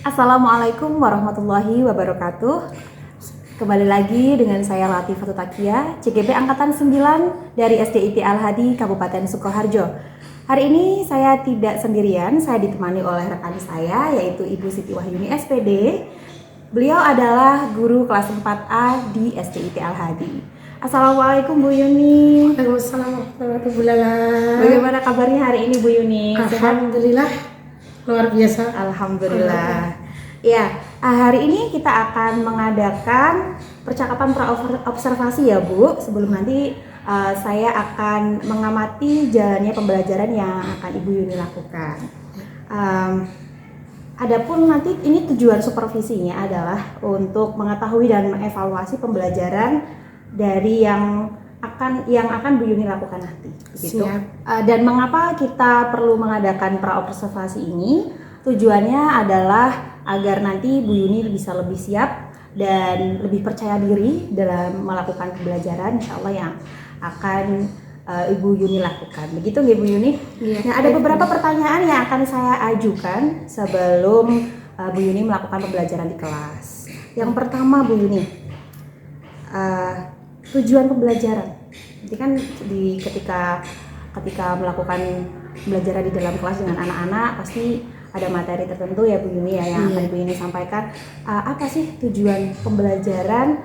Assalamualaikum warahmatullahi wabarakatuh. Kembali lagi dengan saya Latifatul Takia, CGP Angkatan 9 dari SDIT Al-Hadi Kabupaten Sukoharjo. Hari ini saya tidak sendirian, saya ditemani oleh rekan saya yaitu Ibu Siti Wahyuni SPD. Beliau adalah guru kelas 4A di SDIT Al-Hadi. Assalamualaikum Bu Yuni. Waalaikumsalam warahmatullahi wabarakatuh. Bagaimana kabarnya hari ini Bu Yuni? Alhamdulillah, luar biasa. Alhamdulillah. Ya, hari ini kita akan mengadakan percakapan pra-observasi ya Bu. Sebelum nanti saya akan mengamati jalannya pembelajaran yang akan Ibu Yuni lakukan. Adapun nanti ini tujuan supervisinya adalah untuk mengetahui dan mengevaluasi pembelajaran dari yang akan Bu Yuni lakukan nanti. Gitu. Dan mengapa kita perlu mengadakan pra-observasi ini? Tujuannya adalah agar nanti Bu Yuni bisa lebih siap dan lebih percaya diri dalam melakukan pembelajaran insya Allah yang akan Ibu Yuni lakukan. Begitu nggak Bu Yuni? Ya, nah, ada beberapa pertanyaan yang akan saya ajukan sebelum Bu Yuni melakukan pembelajaran di kelas. Yang pertama Bu Yuni, tujuan pembelajaran. Jadi kan ketika melakukan pembelajaran di dalam kelas dengan anak-anak pasti ada materi tertentu ya Bu Yuni ya yang akan Bu Yuni sampaikan. Apa sih tujuan pembelajaran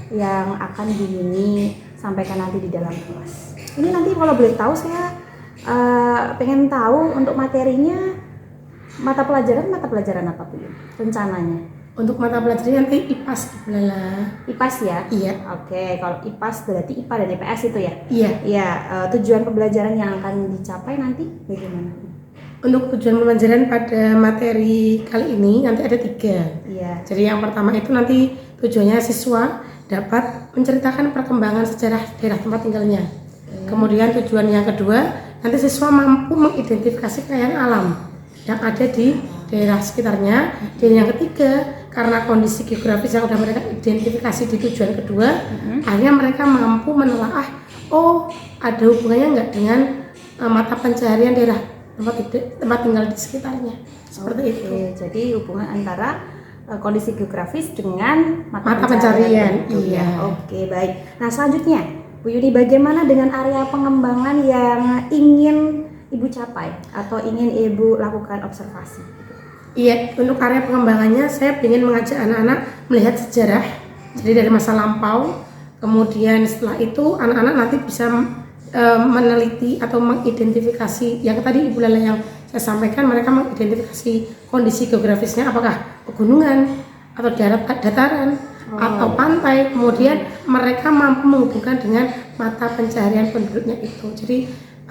yang akan Bu Yuni sampaikan nanti di dalam kelas? Ini nanti kalau boleh tahu saya pengen tahu untuk materinya mata pelajaran apa Bu Yuni rencananya? Untuk mata pelajaran nanti IPAS IPAS ya? Iya. Oke, kalau IPAS berarti IPA dan IPS itu ya? Iya. Iya, tujuan pembelajaran yang akan dicapai nanti bagaimana? Untuk tujuan pembelajaran pada materi kali ini nanti ada 3. Iya. Jadi yang pertama itu nanti tujuannya siswa dapat menceritakan perkembangan sejarah daerah tempat tinggalnya. Kemudian tujuan yang kedua, nanti siswa mampu mengidentifikasi kekayaan alam yang ada di daerah sekitarnya. Dan yang ketiga, karena kondisi geografis yang sudah mereka identifikasi di tujuan kedua, akhirnya mereka mampu menelaah, oh ada hubungannya nggak dengan mata pencaharian daerah tempat tinggal di sekitarnya. Seperti itu. Jadi hubungan antara kondisi geografis dengan mata pencaharian. Iya. Oke, baik. Nah, selanjutnya Bu Yuni, bagaimana dengan area pengembangan yang ingin Ibu capai atau ingin Ibu lakukan observasi? Iya, untuk area pengembangannya saya ingin mengajak anak-anak melihat sejarah. Jadi dari masa lampau, kemudian setelah itu anak-anak nanti bisa meneliti atau mengidentifikasi yang tadi Ibu Lala yang saya sampaikan, mereka mengidentifikasi kondisi geografisnya, apakah pegunungan atau dataran atau pantai. Kemudian mereka mampu menghubungkan dengan mata pencaharian penduduknya itu. Jadi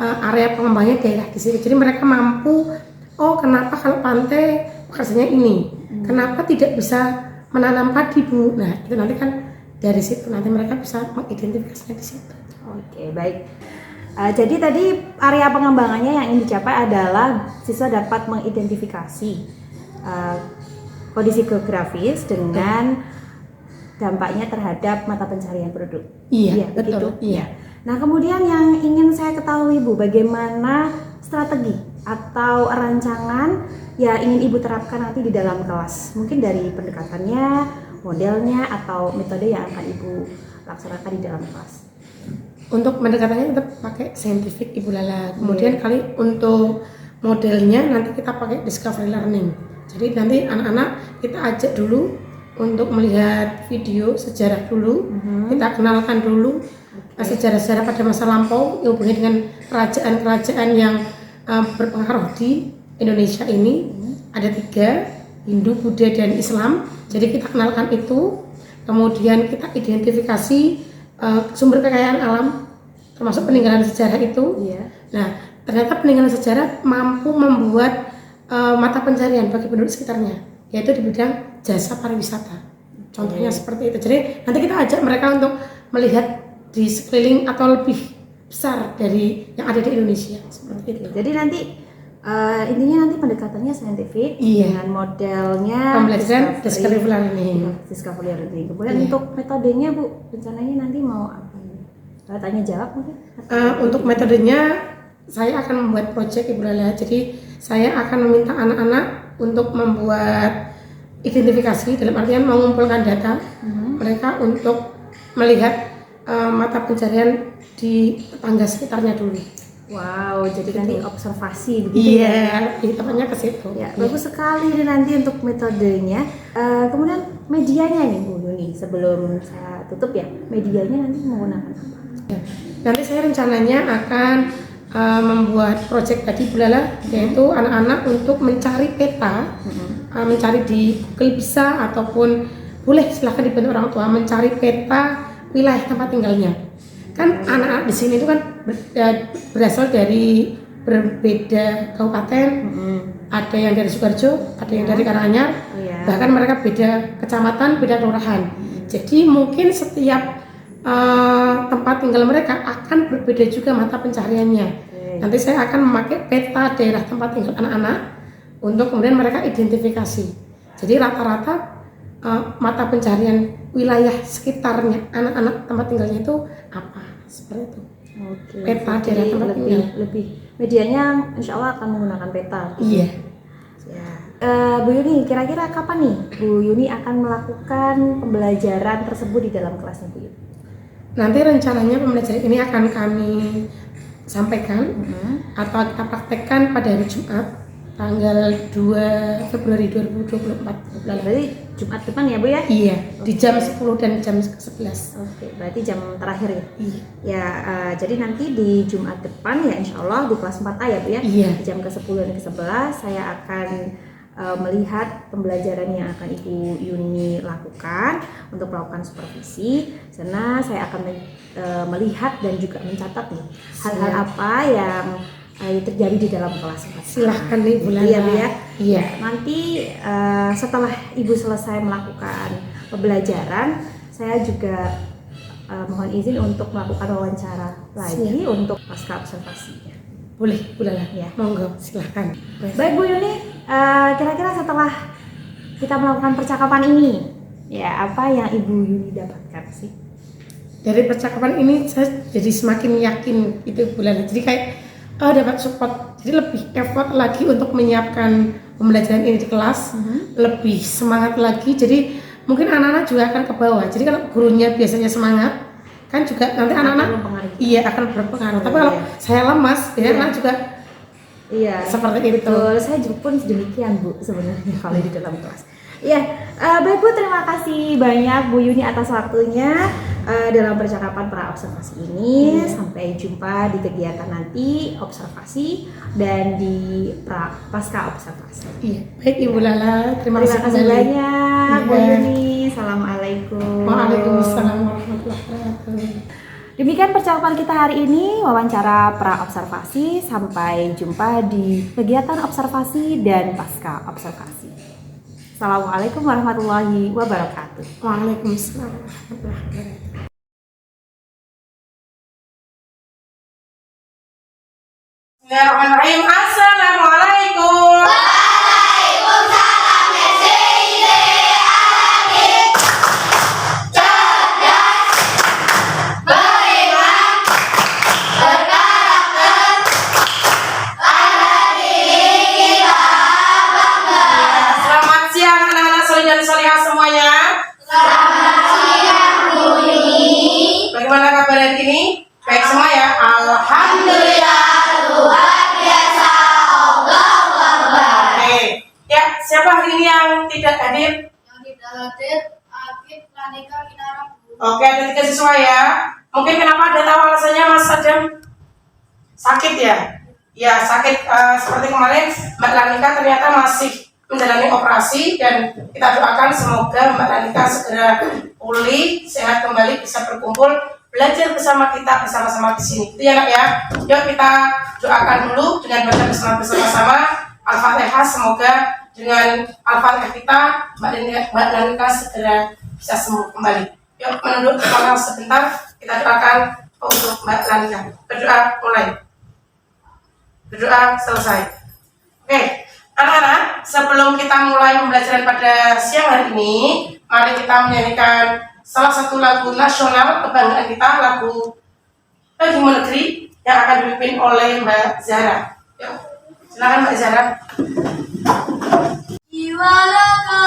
area pengembangnya daerah di sini. Jadi mereka mampu, oh kenapa kalau pantai pekerjaannya ini, kenapa tidak bisa menanam padi Bu? Nah itu nanti kan dari situ nanti mereka bisa mengidentifikasinya di situ. Oke, baik. Jadi tadi area pengembangannya yang ingin dicapai adalah siswa dapat mengidentifikasi kondisi geografis dengan dampaknya terhadap mata pencaharian penduduk. Iya, begitu. Betul. Iya. Nah, kemudian yang ingin saya ketahui Bu, bagaimana strategi atau rancangan yang ingin Ibu terapkan nanti di dalam kelas? Mungkin dari pendekatannya, modelnya, atau metode yang akan Ibu laksanakan di dalam kelas. Untuk pendekatannya kita pakai scientific Ibu Lala. Kemudian kali untuk modelnya nanti kita pakai discovery learning. Jadi nanti anak-anak kita ajak dulu untuk melihat video sejarah dulu. Kita kenalkan dulu sejarah-sejarah pada masa lampau yang hubungannya dengan kerajaan-kerajaan yang berpengaruh di Indonesia ini. Ada 3, Hindu, Buddha, dan Islam. Jadi kita kenalkan itu. Kemudian kita identifikasi sumber kekayaan alam termasuk peninggalan sejarah itu. Nah, ternyata peninggalan sejarah mampu membuat mata pencaharian bagi penduduk sekitarnya, yaitu di bidang jasa pariwisata. Contohnya seperti itu. Jadi nanti kita ajak mereka untuk melihat di sekeliling atau lebih besar dari yang ada di Indonesia. Seperti itu. Jadi nanti intinya nanti pendekatannya saintifik dengan modelnya pembelajaran discovery learning. Kemudian untuk metodenya Bu, rencananya nanti mau apa? Tanya jawab mungkin? Untuk metodenya saya akan membuat project Ibu Lala. Jadi saya akan meminta anak-anak untuk membuat identifikasi, dalam artian mengumpulkan data mereka untuk melihat mata pencarian di tetangga sekitarnya dulu. Wow, jadi nanti observasi begitu Iya, lebih tepatnya ke situ. Ya, bagus sekali nih nanti untuk metodenya. Kemudian medianya nih Bu Yuni, sebelum saya tutup ya, medianya nanti menggunakan apa? Ya. Nanti saya rencananya akan membuat proyek tadi Bu Lala, yaitu anak-anak untuk mencari peta, mencari di Google bisa, ataupun boleh silahkan dibantu orang tua mencari peta wilayah tempat tinggalnya. Kan anak-anak di sini itu kan berasal dari berbeda kabupaten, ada yang dari Sukoharjo, ada yang dari Karanganyar, bahkan mereka beda kecamatan, beda kelurahan. Jadi mungkin setiap tempat tinggal mereka akan berbeda juga mata pencariannya. Nanti saya akan memakai peta daerah tempat tinggal anak-anak untuk kemudian mereka identifikasi. Jadi rata-rata mata pencarian wilayah sekitarnya anak-anak tempat tinggalnya itu apa, seperti itu. Oke. Peta daerah tempat tinggal. Lebih medianya insya Allah akan menggunakan peta. Iya. Ya. Bu Yuni, kira-kira kapan nih Bu Yuni akan melakukan pembelajaran tersebut di dalam kelasnya Bu Yuni? Nanti rencananya pembelajaran ini akan kami sampaikan atau kita praktekkan pada hari Jumat tanggal 2 Februari 2024. Berarti Jumat depan ya Bu ya? Iya, di jam 10 dan jam 11. Oke, berarti jam terakhir ya? Iya. Ya, jadi nanti di Jumat depan ya insya Allah di kelas 4A ya Bu ya? Iya. Di jam ke-10 dan ke-11 saya akan melihat pembelajaran yang akan Ibu Yuni lakukan untuk melakukan supervisi. Karena saya akan melihat dan juga mencatat nih hal-hal apa yang terjadi di dalam kelas. Silahkan nih Bu Lala. Iya Bu ya. Iya. Nanti setelah Ibu selesai melakukan pembelajaran, saya juga mohon izin untuk melakukan wawancara lagi untuk pasca observasi. Boleh Bu Lala. Ya. Monggo, silahkan. Baik Bu Yuni, kira-kira setelah kita melakukan percakapan ini, ya apa yang Ibu Yuni dapatkan sih? Dari percakapan ini saya jadi semakin yakin itu Bu Lala. Jadi kayak dapat support, jadi lebih effort lagi untuk menyiapkan pembelajaran ini di kelas, lebih semangat lagi. Jadi mungkin anak-anak juga akan ke bawah. Jadi kalau gurunya biasanya semangat, kan juga nanti anak-anak iya akan berpengaruh. Tapi kalau saya lemas, ya anak juga seperti itu. Betul, saya juga pun demikian Bu sebenarnya kalau di dalam kelas. Ya, baik Bu, terima kasih banyak Bu Yuni atas waktunya dalam percakapan pra observasi ini. Sampai jumpa di kegiatan nanti observasi dan di pasca observasi. Iya, baik Ibu Lala, terima kasih banyak Bu Yuni. Assalamualaikum. Waalaikumsalam warahmatullahi wabarakatuh. Demikian percakapan kita hari ini, wawancara pra observasi. Sampai jumpa di kegiatan observasi dan pasca observasi. Assalamualaikum warahmatullahi wabarakatuh. Waalaikumsalam warahmatullahi wabarakatuh. Bismillahirrahmanirrahim. Assalamualaikum. Waalaikumsalam. Cerdas, beriman, berkarakter, pada diri kita bangga. Selamat siang anak-anak soleh dan solehah semuanya. Selamat siang Bu Yuni. Bagaimana kabar hari ini? Baik semua ya? Alhamdulillah. Luar biasa. Allahu Akbar. Oke. Ya, siapa hari ini yang tidak hadir? Yang tidak hadir, Akif Lanika Kinara. Oke, ada 3 siswa ya. Mungkin kenapa ada tahu alasannya Mas Sadam? Sakit ya? Ya, sakit seperti kemarin Mbak Lanika ternyata masih menjalani operasi dan kita doakan semoga Mbak Lanika segera pulih, sehat kembali, bisa berkumpul, belajar bersama kita bersama-sama di sini. Itu ya Nak ya. Yuk kita doakan dulu dengan baca bersama-sama Al-Fatihah, semoga dengan Al-Fatihah kita Mbak Lanika segera bisa sembuh kembali. Yuk menunduk kepala sebentar, kita doakan untuk Mbak Lanika. Berdoa mulai. Berdoa selesai. Oke, anak-anak, sebelum kita mulai pembelajaran pada siang hari ini, mari kita menyanyikan salah satu lagu nasional kebanggaan kita, lagu Lagu Negeri yang akan dipimpin oleh Mbak Zara. Yuk, silakan Mbak Zara. Jiwa raga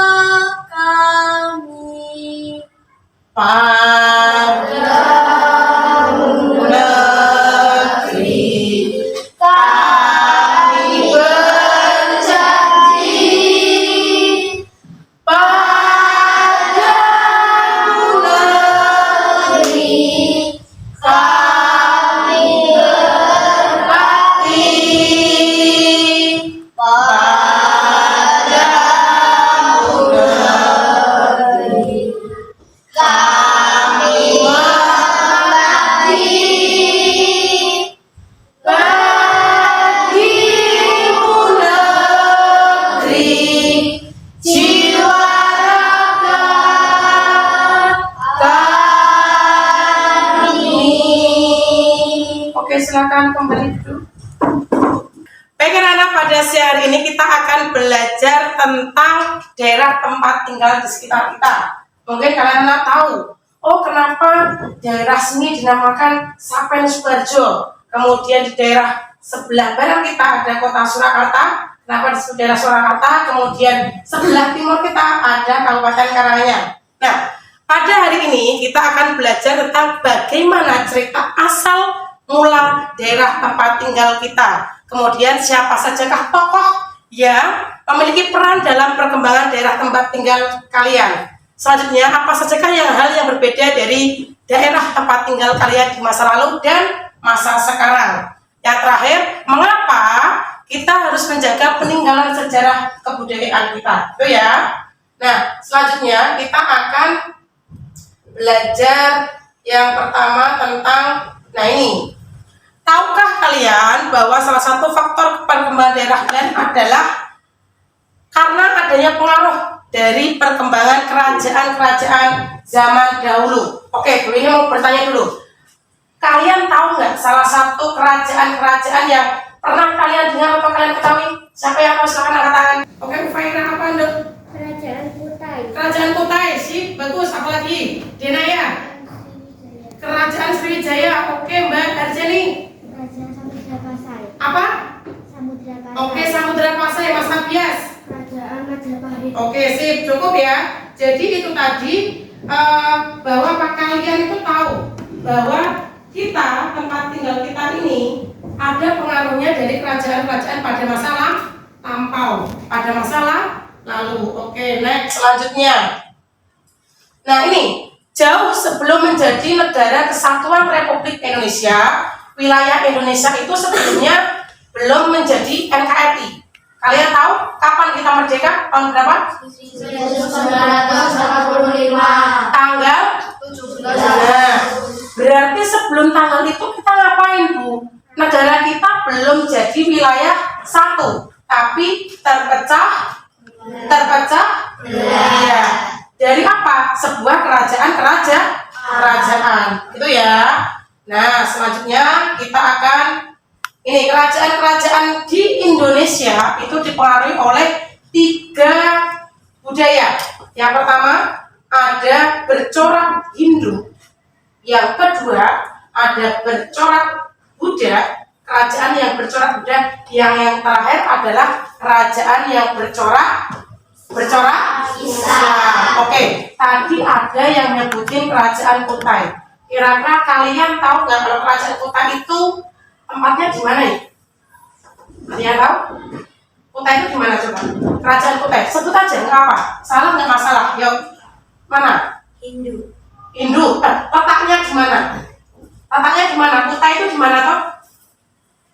Oke, silakan kembali dulu. Baik anak-anak, pada siang hari ini kita akan belajar tentang daerah tempat tinggal di sekitar kita. Mungkin kalian tahu, oh kenapa daerah sini dinamakan Sapen Sukoharjo. Kemudian di daerah sebelah barat kita ada kota Surakarta. Kenapa disebut daerah Surakarta? Kemudian sebelah timur kita ada Kabupaten Karanganyar. Nah, pada hari ini kita akan belajar tentang bagaimana cerita asal mula daerah tempat tinggal kita. Kemudian siapa sajakah tokoh yang memiliki peran dalam perkembangan daerah tempat tinggal kalian. Selanjutnya, apa sajakah hal yang berbeda dari daerah tempat tinggal kalian di masa lalu dan masa sekarang. Yang terakhir, mengapa kita harus menjaga peninggalan sejarah kebudayaan kita. Itu ya. Nah, selanjutnya kita akan belajar yang pertama tentang, nah ini, tahukah kalian bahwa salah satu faktor perkembangan daerah kalian adalah karena adanya pengaruh dari perkembangan kerajaan-kerajaan zaman dahulu. Oke, Bu ini mau bertanya dulu. Kalian tahu nggak salah satu kerajaan-kerajaan yang pernah kalian dengar atau kalian ketahui? Siapa yang tahu, silakan angkat tangan. Oke, Bu Faira, apa Anda? Kerajaan Kutai. Kerajaan Kutai, sip, bagus. Apa lagi? Denaya. Kerajaan Sriwijaya. Oke, Mbak Arjani. Kerajaan Samudra Pasai. Apa? Samudra Pasai. Oke, Samudra Pasai, Mas Abias. Kerajaan Majapahit. Oke, sip, cukup ya. Jadi itu tadi bahwa kalian itu tahu bahwa kita, tempat tinggal kita ini ada pengaruhnya dari kerajaan-kerajaan pada masa lampau, pada masa lalu. Oke, next selanjutnya. Nah ini, jauh sebelum menjadi negara kesatuan Republik Indonesia, wilayah Indonesia itu sebelumnya belum menjadi NKRI. Kalian tahu kapan kita merdeka? Tahun berapa? 1945. Tanggal 17. Nah, berarti sebelum tanggal itu kita ngapain, Bu? Negara kita belum jadi wilayah satu, tapi terpecah. Iya. Dari apa? Sebuah kerajaan, gitu ya. Nah, selanjutnya kita akan ini kerajaan-kerajaan di Indonesia itu dipengaruhi oleh 3 budaya. Yang pertama ada bercorak Hindu, yang kedua ada bercorak Buddha, kerajaan yang bercorak Buddha, yang terakhir adalah kerajaan yang bercorak Islam. Oke, tadi ada yang nyebutin kerajaan Kutai. Kira-kira kalian tahu nggak kalau kerajaan Kutai itu tempatnya di mana ya? Kalian tahu? Kutai itu di mana coba? Kerajaan Kutai. Sebut aja, nggak apa. Salah nggak masalah. Yuk, mana? Hindu. Letaknya di mana? Letaknya di mana? Kutai itu di mana toh?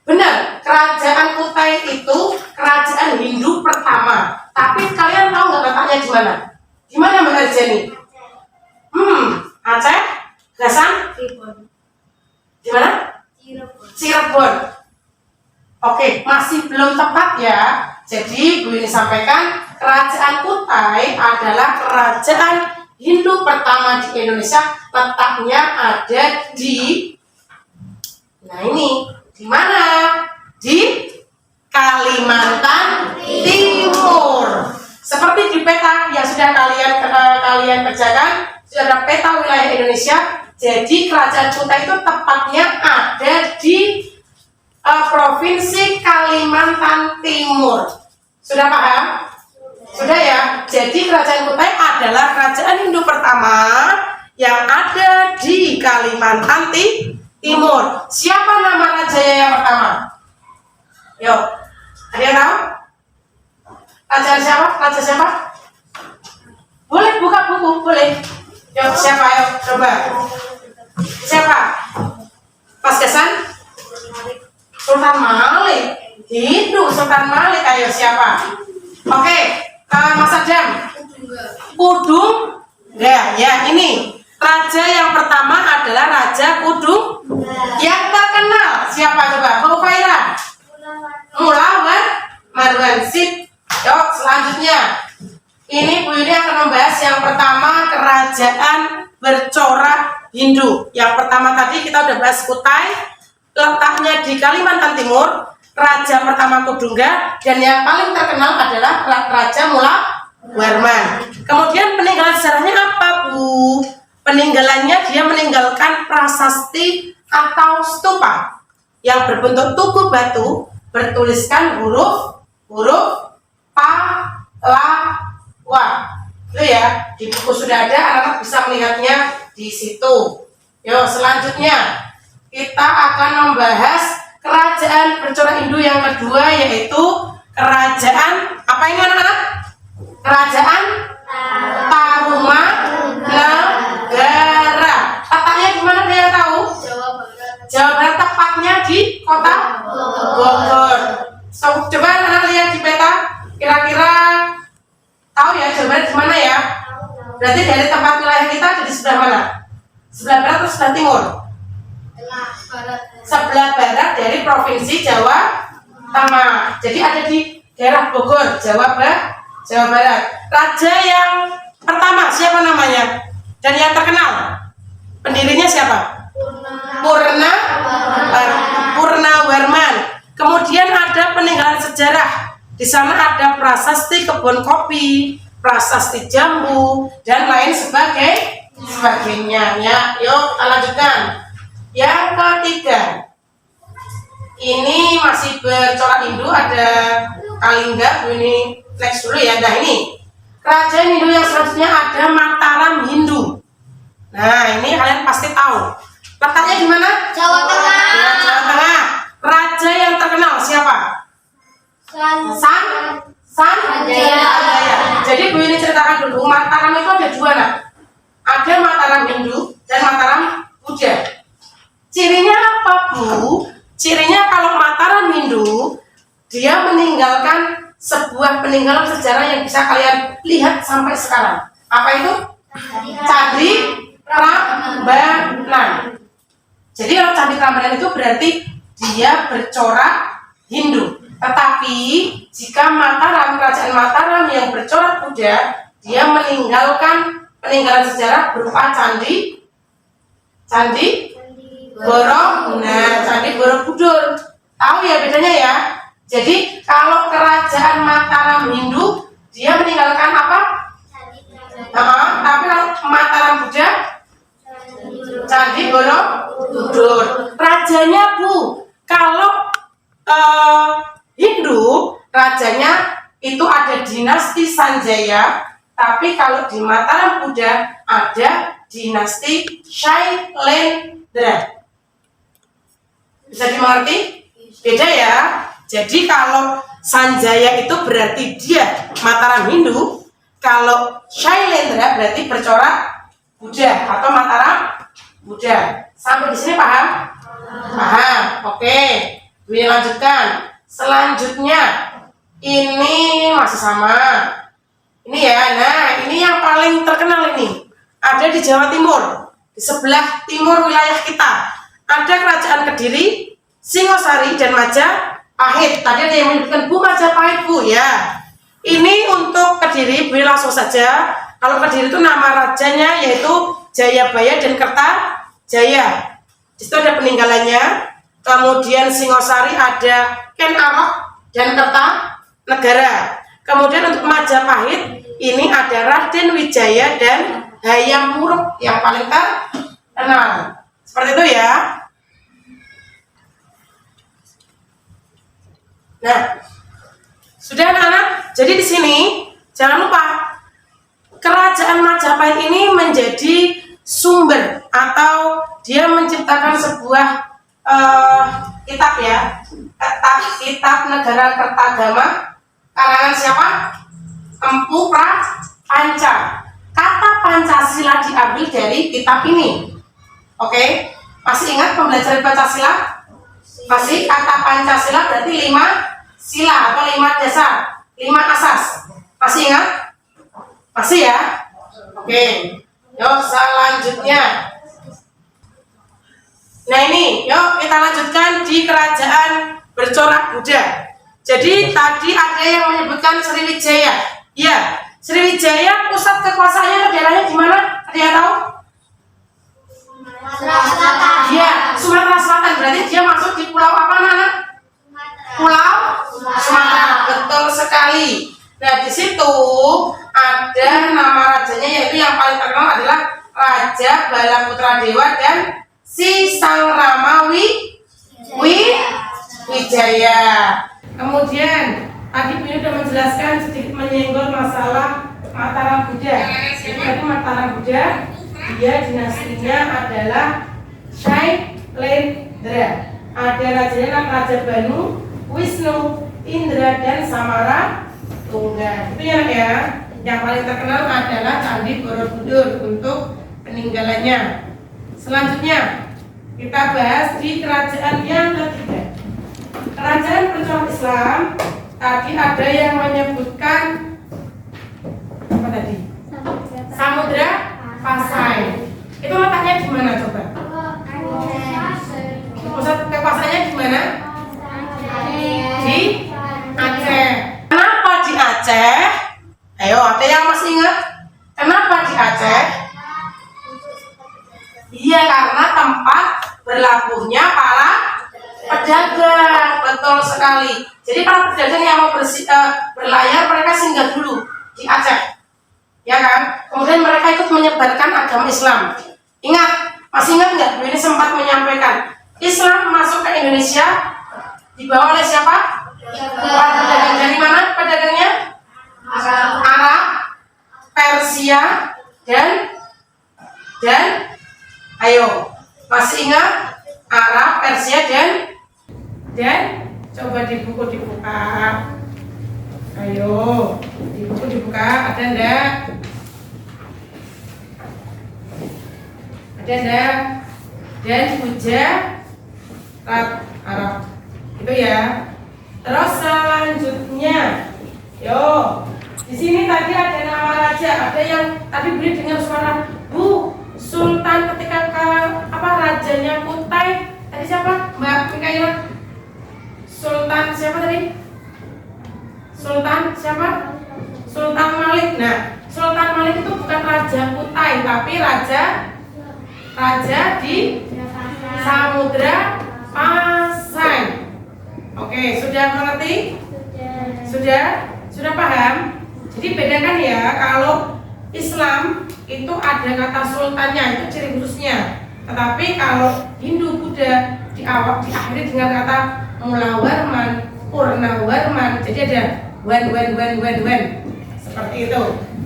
Benar, kerajaan Kutai itu kerajaan Hindu pertama. Tapi kalian tahu nggak letaknya di mana? Di mana Mbak Arjani? Aceh? Gasan? Di mana? Cirebon. Oke, masih belum tepat ya. Jadi Bu ini sampaikan kerajaan Kutai adalah kerajaan Hindu pertama di Indonesia. Letaknya ada di, nah ini, di mana? Di Kalimantan Timur. Seperti di peta yang sudah kalian kerjakan, sudah ada peta wilayah Indonesia. Jadi kerajaan Kutai itu tepatnya ada di provinsi Kalimantan Timur. Sudah paham? Sudah ya. Jadi kerajaan Kutai adalah kerajaan Hindu pertama yang ada di Kalimantan Timur. Siapa nama rajanya yang pertama? Yuk, ada yang tahu? Raja siapa? Boleh buka buku, boleh. Yuk, siapa? Ayo, coba. Siapa? Pas Gasan? Sultan Malik. Hindu, Sultan Malik. Ayo siapa? Oke, Mas Adam. Kudung. Ya, ini raja yang pertama adalah Raja Kudung yang terkenal. Siapa coba? Bu Faira. Mulawan Marwan. Sip. Yuk, selanjutnya. Ini Bu Yuni akan membahas yang pertama kerajaan bercorak Hindu. Yang pertama tadi kita udah bahas Kutai, letaknya di Kalimantan Timur. Raja pertama Kudungga, dan yang paling terkenal adalah Raja Mulawarman. Kemudian peninggalan sejarahnya apa, Bu? Peninggalannya dia meninggalkan prasasti atau stupa yang berbentuk tugu batu bertuliskan huruf Pahlawa. Itu ya, di buku sudah ada, anak-anak bisa melihatnya di situ. Yuk, selanjutnya kita akan membahas kerajaan bercorak Hindu yang kedua, yaitu kerajaan apa ini anak-anak? Kerajaan Tarumanegara. Letaknya di mana, dia tahu? Jawa Barat, tepatnya di kota Bogor. So, coba anak-anak lihat di peta, kira-kira tahu ya Jawa Barat di mana ya? Berarti dari tempat wilayah kita ada di sebelah mana? Sebelah barat atau sebelah timur? Sebelah barat dari provinsi Jawa Tengah. Jadi ada di daerah Bogor, Jawa Barat. Raja yang pertama siapa namanya? Dan yang terkenal pendirinya siapa? Purnawarman. Kemudian ada peninggalan sejarah. Di sana ada prasasti kebun kopi, prasasti jambu, dan lain sebagainya. Ya, yuk kita lanjutkan. Yang ketiga, ini masih bercorak Hindu, ada Kalingga. Ini next dulu ya. Nah, ini kerajaan Hindu yang selanjutnya ada Mataram Hindu. Nah, ini kalian pasti tahu. Letaknya di mana? Jawa Tengah. Ya, Jawa Tengah. Raja yang terkenal siapa? Sanjaya. Jadi Bu ini ceritakan dulu. Mataram itu ada dua, nak. Ada Mataram Hindu dan Mataram Buddha. Cirinya apa, Bu? Cirinya kalau Mataram Hindu, dia meninggalkan sebuah peninggalan sejarah yang bisa kalian lihat sampai sekarang. Apa itu? Candi Prambanan. Jadi kalau Candi Prambanan itu berarti dia bercorak Hindu. Tetapi jika Mataram, kerajaan Mataram yang bercorak Buddha, dia meninggalkan peninggalan sejarah berupa Candi Borobudur. Tahu ya bedanya ya? Jadi kalau kerajaan Mataram Hindu, dia meninggalkan apa? Tapi kalau Mataram Buddha, Candi Borobudur. Rajanya, Bu, kalau Hindu, rajanya itu ada dinasti Sanjaya, tapi kalau di Mataram Buddha ada dinasti Shailendra. Bisa dimengerti? Beda ya. Jadi kalau Sanjaya itu berarti dia Mataram Hindu, kalau Shailendra berarti bercorak Buddha atau Mataram Buddha. Sampai di sini paham? Paham. Oke. Ini lanjutkan. Selanjutnya ini masih sama. Ini ya. Nah, ini yang paling terkenal ini. Ada di Jawa Timur. Di sebelah timur wilayah kita. Ada kerajaan Kediri, Singosari, dan Majapahit. Tadi ada yang menyebutkan Bu Majapahit, Bu ya. Ini untuk Kediri, Bu langsung saja. Kalau Kediri itu nama rajanya yaitu Jayabaya dan Kertajaya. Di situ ada peninggalannya. Kemudian Singosari ada Ken Arok dan Kertanegara. Kemudian untuk Majapahit ini ada Raden Wijaya dan Hayam Wuruk yang paling terkenal. Seperti itu ya. Nah, sudah anak-anak. Jadi di sini jangan lupa kerajaan Majapahit ini menjadi sumber atau dia menciptakan sebuah kitab ya, kitab Negara Kertagama karangan siapa? Empu Prapanca. Kata Pancasila diambil dari kitab ini. Oke, masih ingat pembelajaran Pancasila? Masih. Kata Pancasila berarti 5 sila atau 5 dasar, 5 asas. Masih ingat? Masih ya? Oke. Yuk selanjutnya. Nah ini, yuk kita lanjutkan di kerajaan bercorak Buddha. Jadi tadi ada yang menyebutkan Sriwijaya. Ya, Sriwijaya pusat kekuasaannya daerahnya di mana? Ada yang tahu? Iya, Sumatera Selatan. Berarti dia masuk di pulau apa, Nana? Pulau Sumatera. Betul sekali. Nah, di situ ada nama rajanya, yaitu yang paling terkenal adalah Raja Balaputra Dewa dan si Sang Rama Wijaya. Kemudian tadi Bini sudah menjelaskan sedikit menyinggung masalah Mataram Buddha. Jadi Mataram Buddha, dia dinastinya adalah Shailendra. Ada rajanya Raja Banu, Wisnu, Indra dan Samara Tunggal. Itu ya. Yang paling terkenal adalah Candi Borobudur untuk peninggalannya. Selanjutnya kita bahas di kerajaan yang ketiga. Kerajaan bercorak Islam. Tadi ada yang menyebutkan apa tadi? Samudra Pasai. Itu letaknya di mana coba? Pusat kekuasaannya di mana? Di Aceh. Kenapa di Aceh? Ayo, ada yang masih ingat? Kenapa di Aceh? Iya, karena tempat berlabuhnya para pedagang. Betul sekali. Jadi para pedagang yang mau berlayar, mereka singgah dulu di Aceh, ya kan? Kemudian mereka ikut menyebarkan agama Islam. Ingat, masih ingat nggak? Ini sempat menyampaikan Islam masuk ke Indonesia dibawa oleh siapa? Para pedagang dari mana? Pedagangnya? Arab, Persia, dan ayo, masih ingat Arab, Persia dan coba di buku dibuka. Ayo, di buku dibuka, ada enggak? Ada enggak? Dan Gujarat Arab. Itu ya. Terus selanjutnya, yo, di sini tadi ada nama raja, ada yang tadi beli dengar suara Bu Sultan ketika rajanya Kutai. Tadi siapa? Mbak Mikaela? Sultan siapa tadi? Sultan siapa? Sultan Malik. Nah, Sultan Malik itu bukan raja Kutai, tapi raja di Samudra Pasai. Oke, sudah mengerti? Sudah paham? Jadi bedakan ya, kalau Islam itu ada kata sultannya, itu ciri khususnya. Tetapi kalau Hindu Buddha diakhiri dengan kata Mulawarman, Purnawarman. Jadi ada wan. Seperti itu.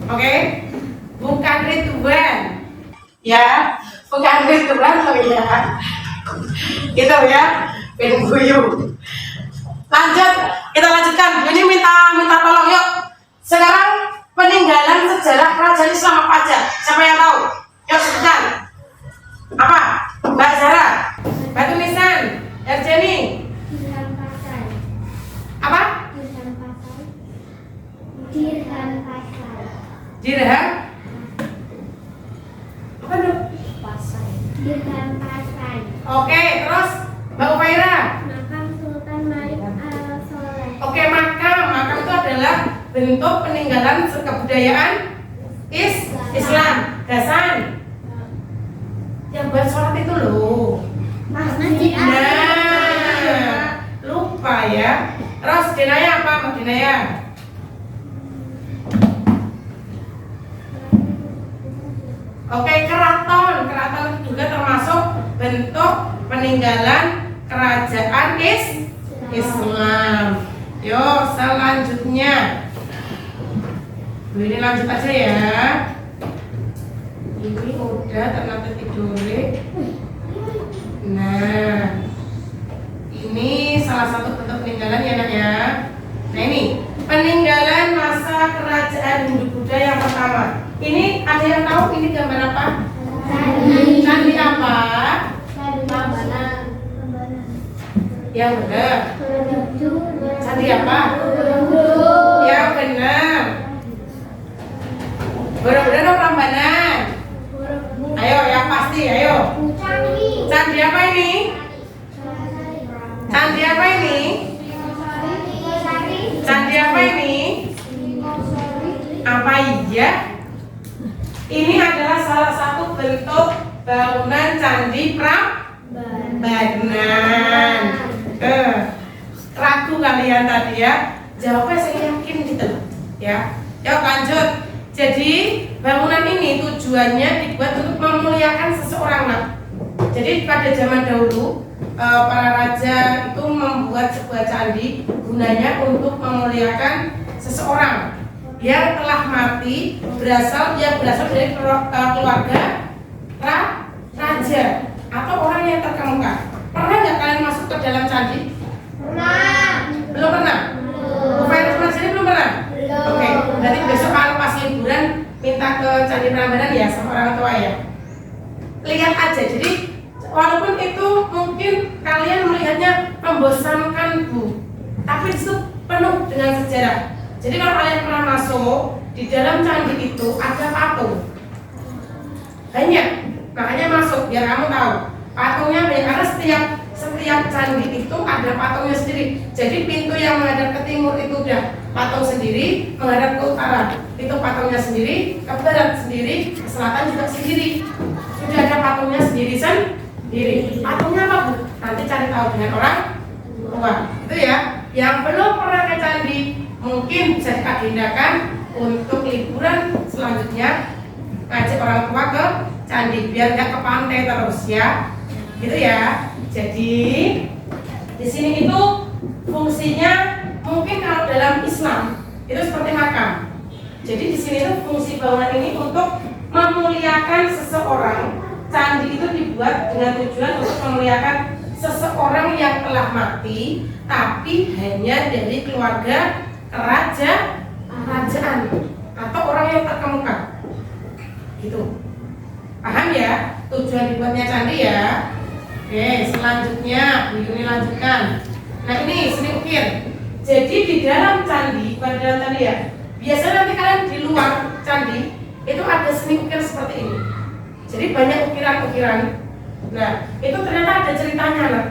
Oke? Bukan Ridwan. Ya, bukan Ridwan loh ya. Gitu ya. Penguyu. Lanjut, kita lanjutkan. Ini minta tolong yuk. Sekarang peninggalan sejarah kerajaan Islam apa aja? Siapa yang tahu? Yuk sebutkan. Apa? Mbak Zara, Batu Nisan, Erjeni. Apa? Dirham. Apa tuh? Oke, terus Mbak Ufaira. Oke, makam itu adalah bentuk peninggalan kebudayaan Islam. Dasan yang buat sholat itu loh. Masjid. Nah, lupa ya. Terus Dinaya apa, Mbak Dinaya? Oke, keraton juga termasuk bentuk peninggalan kerajaan Islam. Yuk, selanjutnya. Ini lanjut aja ya. Ini udah ternyata tidurnya. Nah, ini salah satu bentuk peninggalan ya nak ya. Nah ini peninggalan masa kerajaan Hindu Buddha yang pertama. Ini ada yang tahu ini gambar apa? Candi apa? Yang benar. Candi apa? Ya benar. Borobudur atau Prambanan? Ayo, yang pasti, ayo. Candi apa ini? Candi apa ini? Candi apa ini? Apa iya? Ini adalah salah satu bentuk bangunan Candi Prambanan. Ragu kalian tadi ya? Jawabnya saya yakin gitu ya. Yuk lanjut. Jadi bangunan ini tujuannya dibuat untuk memuliakan seseorang nak. Jadi pada zaman dahulu para raja itu membuat sebuah candi gunanya untuk memuliakan seseorang yang telah mati berasal dari keluarga raja atau orang yang terkemuka. Pernah nggak kalian masuk ke dalam candi? Belum pernah? Virus Mas ini belum pernah? Oke, berarti besok kalau pas liburan minta ke Candi Prambanan ya sama orang tua ya. Lihat aja, jadi walaupun itu mungkin kalian melihatnya membosankan Bu, tapi itu penuh dengan sejarah. Jadi kalau kalian pernah masuk di dalam candi itu ada patung banyak, makanya masuk biar kamu tahu patungnya banyak karena setiap candi itu ada patungnya sendiri. Jadi pintu yang menghadap ke timur itu udah patung sendiri, menghadap ke utara itu patungnya sendiri, ke barat sendiri, ke selatan juga sendiri. Sudah ada patungnya sendiri. Patungnya apa Bu? Nanti cari tahu dengan orang tua. Itu ya. Yang belum pernah ke candi mungkin bisa diagendakan untuk liburan selanjutnya ngajak orang tua ke candi biar nggak ke pantai terus ya. Gitu ya. Jadi di sini itu fungsinya mungkin kalau dalam Islam itu seperti makam. Jadi di sini itu fungsi bangunan ini untuk memuliakan seseorang. Candi itu dibuat dengan tujuan untuk memuliakan seseorang yang telah mati, tapi hanya dari keluarga kerajaan atau orang yang terkemuka. Gitu. Paham ya? Tujuan dibuatnya candi ya. Oke, selanjutnya Bu Yuni lanjutkan. Nah ini seni ukir. Jadi di dalam candi, bukan di dalam candi ya. Biasanya nanti kalian di luar candi itu ada seni ukir seperti ini. Jadi banyak ukiran-ukiran. Nah itu ternyata ada ceritanya lah.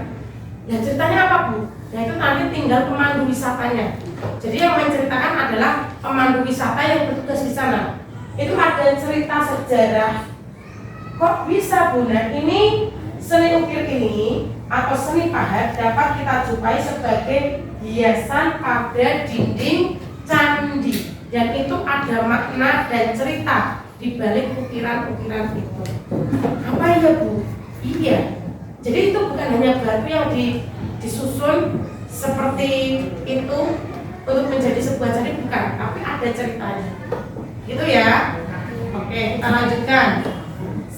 Nah ceritanya apa Bu? Nah itu nanti tinggal pemandu wisatanya. Jadi yang menceritakan adalah pemandu wisata yang bertugas di sana. Itu ada cerita sejarah. Kok bisa Bu? Nah ini seni ukir ini atau seni pahat dapat kita jumpai sebagai hiasan pada dinding candi dan itu ada makna dan cerita di balik ukiran-ukiran itu. Apa ya Bu? Iya. Jadi itu bukan hanya batu yang disusun seperti itu untuk menjadi sebuah candi, bukan, tapi ada ceritanya. Gitu ya. Oke, kita lanjutkan.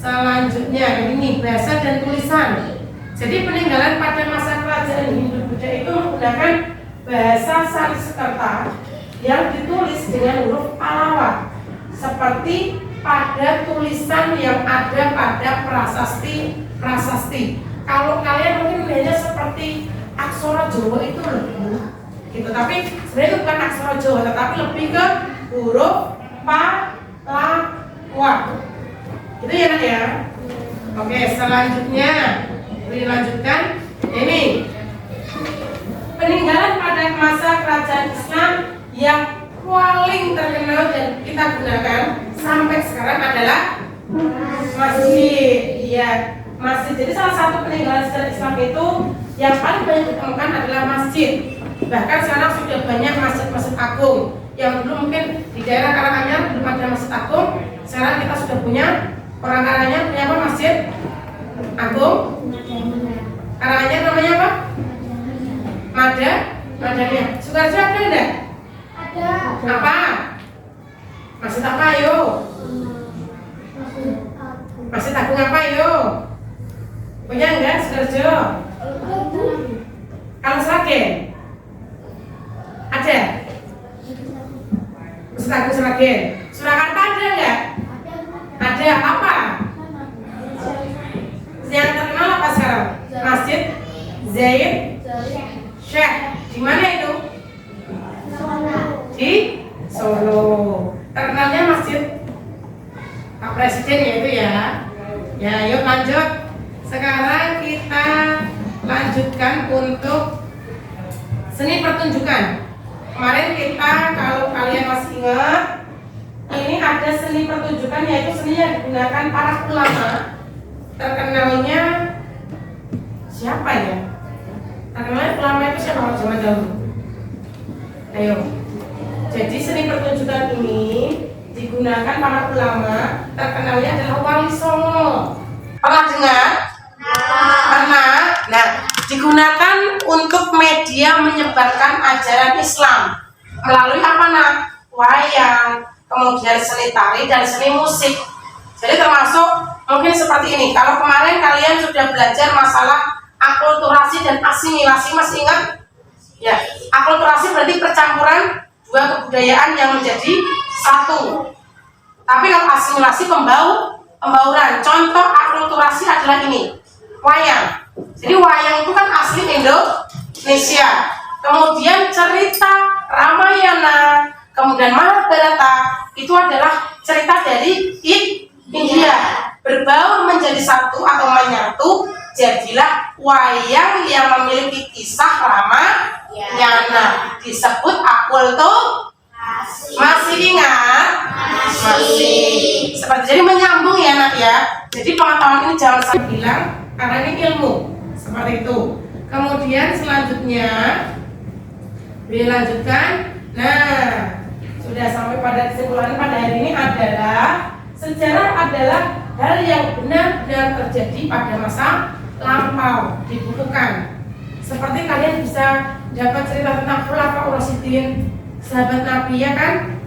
Selanjutnya ini bahasa dan tulisan. Jadi peninggalan pada masa kerajaan Hindu-Buddha itu menggunakan bahasa Sanskerta yang ditulis dengan huruf Pallava seperti pada tulisan yang ada pada prasasti. Kalau kalian mungkin melihatnya seperti aksara Jawa itu loh, gitu. Tapi sebenarnya itu bukan aksara Jawa, tetapi lebih ke huruf Pallava. Itu ya nak ya. Oke, selanjutnya dilanjutkan. Ini peninggalan pada masa kerajaan Islam yang paling terkenal dan kita gunakan sampai sekarang adalah masjid. Iya, masjid. Jadi salah satu peninggalan sejarah Islam itu yang paling banyak ditemukan adalah masjid. Bahkan sekarang sudah banyak masjid-masjid agung. Yang dulu mungkin di daerah Karanganyar belum ada masjid agung, sekarang kita sudah punya. Orang Karanganyar punya apa? Masjid agung. Karanganyar namanya apa? Madania. Sukarjo ada enggak? Ada. Apa? Masjid apa ayo? Masjid agung apa ayo? Punya enggak Sukarjo? Kalau Sragen? Ada? Masjid agung Sragen. Surakarta ada enggak? Ada apa? Yang terkenal apa sekarang? Masjid Zaid Syekh. Di mana itu? di Solo. Terkenalnya Masjid Pak Presiden yaitu ya. Ya, yuk lanjut. Sekarang kita lanjutkan untuk seni pertunjukan. Kemarin kita, kalau kalian masih ingat, ini ada seni pertunjukan yaitu seni yang digunakan para ulama. Terkenalnya siapa ya? Terkenalnya ulama itu siapa kalau zaman dahulu? Ayo. Jadi seni pertunjukan ini digunakan para ulama. Terkenalnya adalah Wali Songo. Pernah dengar? Pernah. Nah, digunakan untuk media menyebarkan ajaran Islam melalui apa nak? Wayang, kemudian seni tari dan seni musik. Jadi termasuk mungkin seperti ini. Kalau kemarin kalian sudah belajar masalah akulturasi dan asimilasi, masih ingat? Ya, akulturasi berarti percampuran dua kebudayaan yang menjadi satu. Tapi kalau asimilasi pembauran. Contoh akulturasi adalah ini, wayang. Jadi wayang itu kan asli Indonesia. Kemudian cerita Ramayana, kemudian Mahabharata itu adalah cerita dari India. Berbaur menjadi satu atau menyatu, jadilah wayang yang memiliki kisah Ramayana. Disebut akulturasi. Masih ingat? Masih. Seperti jadi menyambung ya nak ya. Jadi pengetahuan ini jangan saya bilang karena ini ilmu. Seperti itu. Kemudian selanjutnya dilanjutkan. Nah, sudah sampai pada kesimpulan pada hari ini adalah sejarah adalah hal yang benar-benar terjadi pada masa lampau, dibukukan. Seperti kalian bisa dapat cerita tentang Khulafaur Rasyidin, sahabat Nabi ya kan?